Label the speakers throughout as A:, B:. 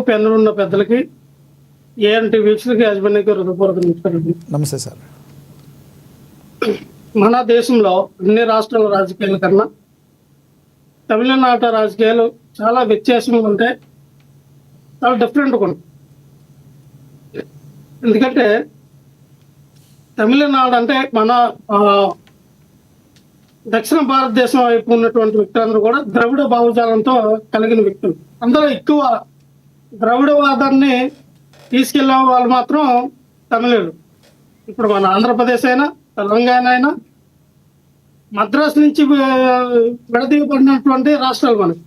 A: పెన్నులు ఉన్న పెద్దలకి ఏఎన్టీ వీక్షలకి యాజమాన్యానికి హృదయపూర్వక నమస్కారం.
B: నమస్తే సార్.
A: మన దేశంలో అన్ని రాష్ట్రాల రాజకీయాల కన్నా తమిళనాట రాజకీయాలు చాలా వ్యత్యాసంగా ఉంటాయి, చాలా డిఫరెంట్గా ఉంటాయి. ఎందుకంటే తమిళనాడు అంటే మన దక్షిణ భారతదేశం వైపు ఉన్నటువంటి వ్యక్తులందరూ కూడా ద్రవిడ భావజాలంతో కలిగిన వ్యక్తులు. అందరూ ఎక్కువ ద్రవిడవాదాన్ని తీసుకెళ్లే వాళ్ళు మాత్రం తమిళులు. ఇప్పుడు మన ఆంధ్రప్రదేశ్ అయినా తెలంగాణ అయినా మద్రాసు నుంచి విడదీయబడినటువంటి రాష్ట్రాలు మనకి.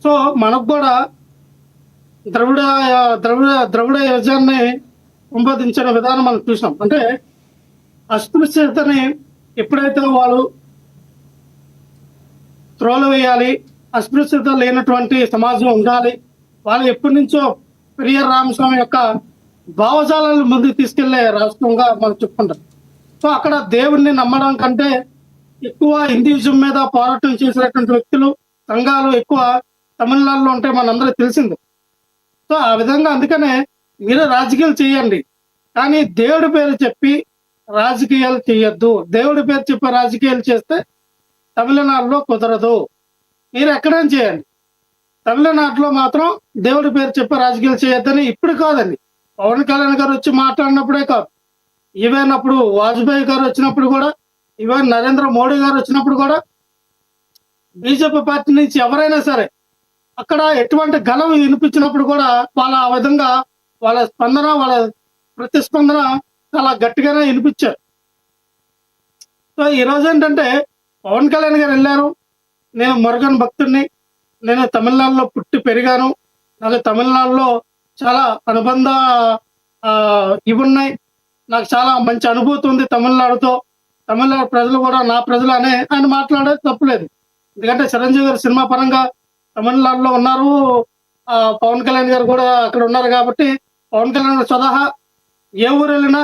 A: సో మనకు కూడా ద్రవిడ ద్రవిడ ద్రవిడ యువజాన్ని సంపాదించిన విధానం మనం చూసాం. అంటే అస్పృశ్యతని ఎప్పుడైతే వాళ్ళు త్రోలు వేయాలి, అస్పృశ్యత లేనటువంటి సమాజం ఉండాలి, వాళ్ళు ఎప్పటి నుంచో పెరియార్ రామస్వామి యొక్క భావజాలను ముందుకు తీసుకెళ్లే రాష్ట్రంగా మనం చెప్పుకుంటాం. సో అక్కడ దేవుడిని నమ్మడం కంటే ఎక్కువ హిందూయిజం మీద పోరాటం చేసినటువంటి వ్యక్తులు, సంఘాలు ఎక్కువ తమిళనాడులో ఉంటే మనందరికీ తెలిసింది. సో ఆ విధంగా అందుకనే మీరు రాజకీయాలు చేయండి, కానీ దేవుడి పేరు చెప్పి రాజకీయాలు చేయొద్దు. దేవుడి పేరు చెప్పి రాజకీయాలు చేస్తే తమిళనాడులో కుదరదు. మీరు ఎక్కడైనా చేయండి, తమిళనాడులో మాత్రం దేవుడి పేరు చెప్పి రాజకీయాలు చేయొద్దని ఇప్పుడు కాదండి, పవన్ కళ్యాణ్ గారు వచ్చి మాట్లాడినప్పుడే కాదు, ఈవెన్ అప్పుడు వాజ్పేయి గారు వచ్చినప్పుడు కూడా, ఈవెన్ నరేంద్ర మోడీ గారు వచ్చినప్పుడు కూడా, బీజేపీ పార్టీ నుంచి ఎవరైనా సరే అక్కడ ఎటువంటి గలం వినిపించినప్పుడు కూడా వాళ్ళ ఆ విధంగా వాళ్ళ స్పందన, వాళ్ళ ప్రతిస్పందన చాలా గట్టిగానే వినిపించారు. సో ఈరోజు ఏంటంటే పవన్ కళ్యాణ్ గారు వెళ్ళారు, నేను మురుగన్ భక్తుడిని, నేను తమిళనాడులో పుట్టి పెరిగాను, నాకు తమిళనాడులో చాలా అనుబంధ ఇవి ఉన్నాయి, నాకు చాలా మంచి అనుభూతి ఉంది తమిళనాడుతో, తమిళనాడు ప్రజలు కూడా నా ప్రజలు అనే ఆయన మాట్లాడేది తప్పులేదు. ఎందుకంటే చిరంజీవి గారు సినిమా పరంగా తమిళనాడులో ఉన్నారు, పవన్ కళ్యాణ్ గారు కూడా అక్కడ ఉన్నారు. కాబట్టి పవన్ కళ్యాణ్ గారు స్వతహా ఏ ఊరు వెళ్ళినా,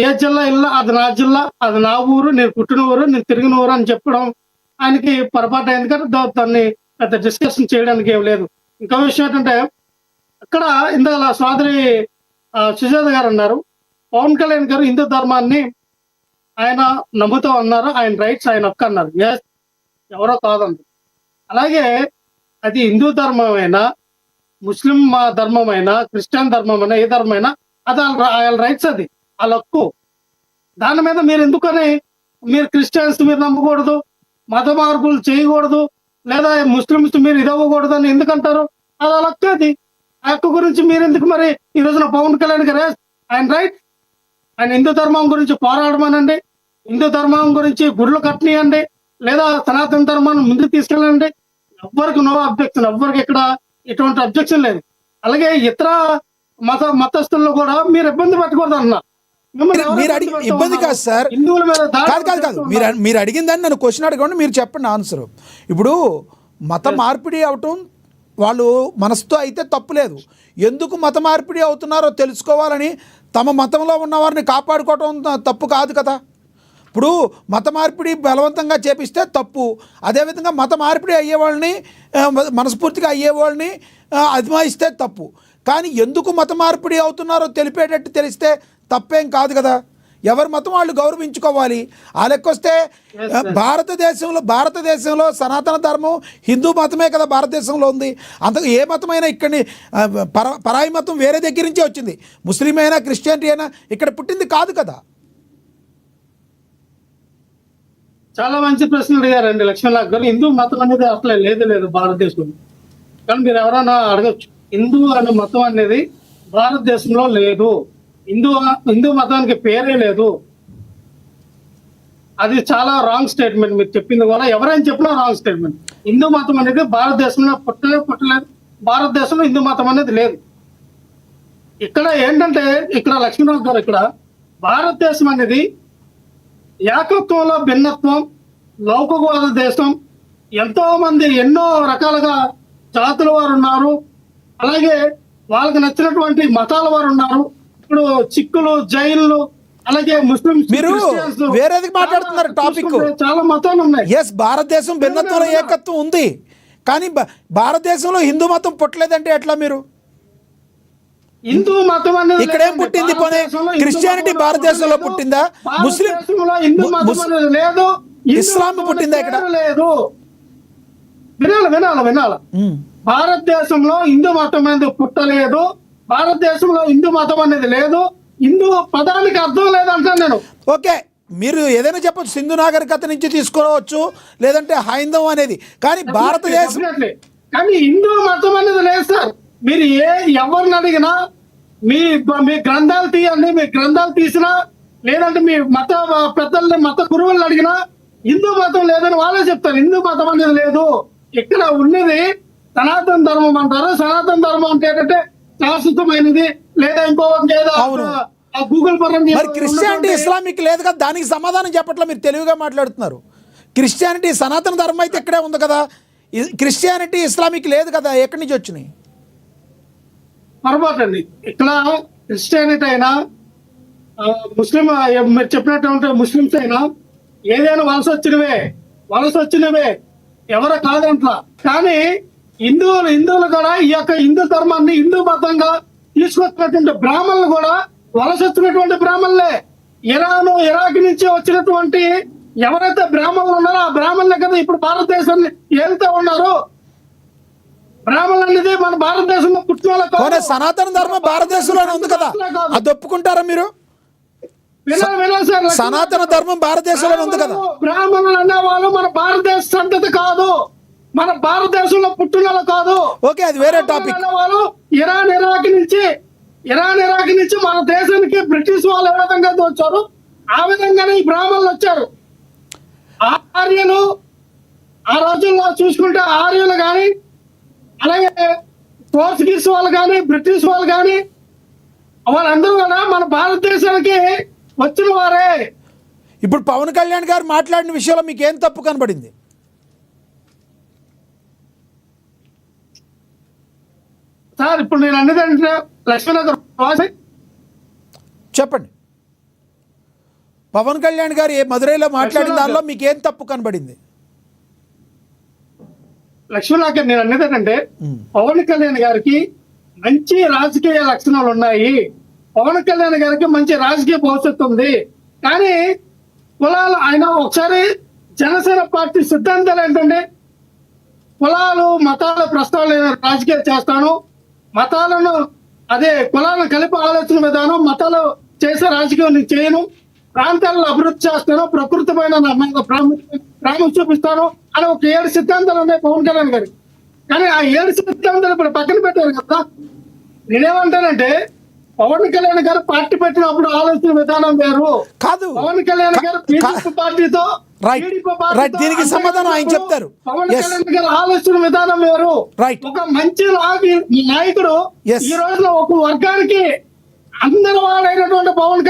A: ఏ జిల్లా వెళ్ళినా అది నా జిల్లా, అది నా ఊరు, నేను పుట్టిన ఊరు, నేను తిరిగిన ఊరు అని చెప్పడం ఆయనకి పొరపాటు అయింది. కానీ దాన్ని పెద్ద డిస్కషన్ చేయడానికి ఏం లేదు. ఇంకో విషయం ఏంటంటే అక్కడ ఇందాక సోదరి సుజాత గారు అన్నారు, పవన్ కళ్యాణ్ గారు హిందూ ధర్మాన్ని ఆయన నమ్ముతూ ఉన్నారు, ఆయన రైట్స్ ఆయన ఒక్క అన్నారు. ఎస్, ఎవరో కాదండి. అలాగే అది హిందూ ధర్మమైనా, ముస్లిం ధర్మమైనా, క్రిస్టియన్ ధర్మమైనా, ఏ ధర్మమైనా అది వాళ్ళ రైట్స్, అది వాళ్ళ హక్కు. దాని మీద మీరు ఎందుకని మీరు క్రిస్టియన్స్ మీరు నమ్మకూడదు, మత మార్పులు చేయకూడదు, లేదా ముస్లిమ్స్ మీరు ఇదవ్వకూడదు అని ఎందుకంటారు? అది వాళ్ళ హక్కు. అది ఆ హక్కు గురించి మీరు ఎందుకు మరి ఈ రోజున పవన్ కళ్యాణ్ గారు ఆయన రైట్, ఆయన హిందూ ధర్మం గురించి పోరాడమనండి, హిందూ ధర్మం గురించి గుడ్లు కట్టనియండి, లేదా సనాతన ధర్మాన్ని ముందుకు తీసుకెళ్ళండి. ఎవ్వరికి నో అబ్జెక్షన్, ఎవ్వరికి ఇక్కడ ఎటువంటి అబ్జెక్షన్ లేదు. అలాగే ఇతర మతస్థుల్లో కూడా మీరు ఇబ్బంది పెట్టకూడదు అన్న.
B: ఇబ్బంది కాదు సార్, కాదు మీరు అడిగిన దాన్ని నన్ను క్వశ్చన్ అడగండి, మీరు చెప్పండి ఆన్సర్. ఇప్పుడు మత మార్పిడి అవటం వాళ్ళు మనసుతో అయితే తప్పులేదు, ఎందుకు మత మార్పిడి అవుతున్నారో తెలుసుకోవాలని తమ మతంలో ఉన్న వారిని కాపాడుకోవటం తప్పు కాదు కదా. ఇప్పుడు మత మార్పిడి బలవంతంగా చేపిస్తే తప్పు, అదేవిధంగా మత మార్పిడి అయ్యేవాళ్ళని, మనస్ఫూర్తిగా అయ్యేవాళ్ళని అజమాయిస్తే తప్పు. కానీ ఎందుకు మత మార్పిడి అవుతున్నారో తెలిపేటట్టు తెలిస్తే తప్పేం కాదు కదా. ఎవరి మతం వాళ్ళు గౌరవించుకోవాలి. ఆ లెక్కొస్తే భారతదేశంలో సనాతన ధర్మం హిందూ మతమే కదా భారతదేశంలో ఉంది. అంతకు ఏ మతమైనా ఇక్కడి పరాయి మతం వేరే దగ్గర నుంచే వచ్చింది. ముస్లిం అయినా క్రిస్టియానిటీ అయినా ఇక్కడ పుట్టింది కాదు కదా.
A: చాలా మంచి ప్రశ్నలు అడిగారండి లక్ష్మణ్ గారు. హిందూ మతం అనేది అసలే లేదు భారతదేశంలో. కానీ మీరు ఎవరైనా అడగచ్చు, హిందూ అనే మతం అనేది భారతదేశంలో లేదు, హిందూ మతానికి పేరే లేదు. అది చాలా రాంగ్ స్టేట్మెంట్. మీరు చెప్పింది కూడా ఎవరైనా చెప్పినా రాంగ్ స్టేట్మెంట్. హిందూ మతం అనేది భారతదేశంలో పుట్టలేదు. భారతదేశంలో హిందూ మతం అనేది లేదు. ఇక్కడ ఏంటంటే ఇక్కడ లక్ష్మీనాథ్ గారు, ఇక్కడ భారతదేశం అనేది ఏకత్వంలో భిన్నత్వం, లౌకికవాద దేశం, ఎంతో మంది ఎన్నో రకాలుగా జాతుల వారు ఉన్నారు, అలాగే వాళ్ళకి నచ్చినటువంటి మతాల వారు ఉన్నారు. ఇప్పుడు సిక్కులు, జైన్లు, అలాగే ముస్లిం,
B: మీరు వేరేది మాట్లాడుతున్నారు టాపిక్.
A: చాలా మతాలు ఉన్నాయి.
B: ఎస్, భారతదేశం భిన్నత్వంలో ఏకత్వం ఉంది, కానీ భారతదేశంలో హిందూ మతం పుట్టలేదంటే ఎట్లా మీరు?
A: హిందూ మతం అనేది
B: ఇక్కడ ఏం పుట్టింది? పోనీ క్రిస్టియానిటీ భారతదేశంలో పుట్టిందా? ముస్లిం
A: హిందూ మతం అనేది లేదు.
B: ఇస్లాం పుట్టిందా ఇక్కడ?
A: లేదు. వినాలి. భారతదేశంలో హిందూ మతం అనేది పుట్టలేదు. భారతదేశంలో హిందూ మతం అనేది లేదు. హిందూ పదానికి అర్థం లేదంటాను నేను.
B: ఓకే, మీరు ఏదైనా చెప్పచ్చు, సింధు నాగరికత నుంచి తీసుకోవచ్చు, లేదంటే హైందవం అనేది. కానీ భారతదేశం
A: కానీ హిందూ మతం అనేది లేదు సార్. మీరు ఎవరిని అడిగినా మీ గ్రంథాలు తీయండి, మీ గ్రంథాలు తీసినా, లేదంటే మీ మత పెద్దల్ని, మత గురువులను అడిగినా హిందూ మతం లేదని వాళ్ళే చెప్తారు. హిందూ మతం అనేది లేదు. ఇక్కడ ఉన్నది సనాతన ధర్మం అంటారు. సనాతన ధర్మం అంటే ఏంటంటే శాశ్వతమైనది, లేదా ఇంకో గూగుల్
B: మరి క్రిస్టియానిటీ ఇస్లామిక్ లేదు కదా, దానికి సమాధానం చెప్పట్లా. మీరు తెలివిగా మాట్లాడుతున్నారు. క్రిస్టియానిటీ సనాతన ధర్మం అయితే ఇక్కడే ఉంది కదా, క్రిస్టియానిటీ ఇస్లామిక్ లేదు కదా, ఎక్కడి నుంచి వచ్చినాయి?
A: పొరపాటు అండి. ఇక్కడ క్రిస్టియానిటీ అయినా ముస్లిం, మీరు చెప్పినట్టు ముస్లిమ్స్ అయినా ఏదైనా వలస వచ్చినవే ఎవరో కాదంట్లా. కానీ హిందువులు కూడా ఈ యొక్క హిందూ ధర్మాన్ని హిందూ మతంగా తీసుకొచ్చినటువంటి బ్రాహ్మణులు కూడా వలస వచ్చినటువంటి బ్రాహ్మణులే. ఇరాక్ నుంచి వచ్చినటువంటి ఎవరైతే బ్రాహ్మణులు ఉన్నారో ఆ బ్రాహ్మణులే కదా ఇప్పుడు భారతదేశాన్ని ఏలుతూ ఉన్నారు. బ్రాహ్మణులు అనేది మన భారతదేశంలో పుట్టిన
B: సనాతన ధర్మం భారతదేశంలోనే ఉంది కదా, అది ఒప్పుకుంటారా మీరు? సనాతన ధర్మం భారతదేశంలో ఉంది కదా.
A: బ్రాహ్మణులు అనే వాళ్ళు మన భారతదేశ సంతతి కాదు, మన భారతదేశంలో పుట్టిన కాదు.
B: ఓకే, అది వేరే టాపిక్.
A: వాళ్ళు ఇరాన్ ఇరాక్ నుంచి మన దేశానికి బ్రిటిష్ వాళ్ళు ఏ విధంగా వచ్చారు ఆ విధంగానే ఈ బ్రాహ్మణులు వచ్చారు. ఆర్యులు ఆ రోజుల్లో చూసుకుంటే ఆర్యులు కానీ, అలాగే పోర్చుగీస్ వాళ్ళు కానీ, బ్రిటిష్ వాళ్ళు కానీ, వాళ్ళందరూ కూడా మన భారతదేశానికి వచ్చిన వారే.
B: ఇప్పుడు పవన్ కళ్యాణ్ గారు మాట్లాడిన విషయంలో మీకు ఏం తప్పు కనబడింది?
A: సార్ ఇప్పుడు నేను అన్నదంటే లక్ష్మీనగర్
B: చెప్పండి. పవన్ కళ్యాణ్ గారు మదురైలో మాట్లాడిన దానిలో మీకు ఏం తప్పు కనబడింది?
A: లక్ష్మీనగర్ నేను అన్నదంటే పవన్ కళ్యాణ్ గారికి మంచి రాజకీయ లక్షణాలు ఉన్నాయి. పవన్ కళ్యాణ్ గారికి మంచి రాజకీయ భవిష్యత్తు ఉంది. కానీ కులాలు ఆయన ఒకసారి జనసేన పార్టీ సిద్ధాంతాలు ఏంటంటే కులాలు మతాల ప్రస్తావన రాజకీయాలు చేస్తాను, మతాలను కులాలను కలిపి ఆలోచన విధానం, మతాలు చేసే రాజకీయం నేను చేయను, ప్రాంతాలను అభివృద్ధి చేస్తాను, ప్రకృతి పైన ప్రాముఖ్యం చూపిస్తాను అని ఒక 7 సిద్ధాంతాలు ఉన్నాయి పవన్ కళ్యాణ్ గారికి. కానీ ఆ 7 సిద్ధాంతాలు ఇప్పుడు పక్కన పెట్టారు కదా. నేనేమంటానంటే పవన్ కళ్యాణ్ గారు పార్టీ పెట్టినప్పుడు ఆలోచన విధానం వేరు కాదు. పవన్ కళ్యాణ్ గారు బీజేపీ పార్టీతో
B: దీనికి సమాధానం ఆయన చెప్తారు.
A: పవన్ కళ్యాణ్ గారు ఆలోచన విధానం వేరు. ఒక మంచి నాయకుడు ఈ రోజున ఒక వర్గానికి అందరి వాడైనటువంటి పవన్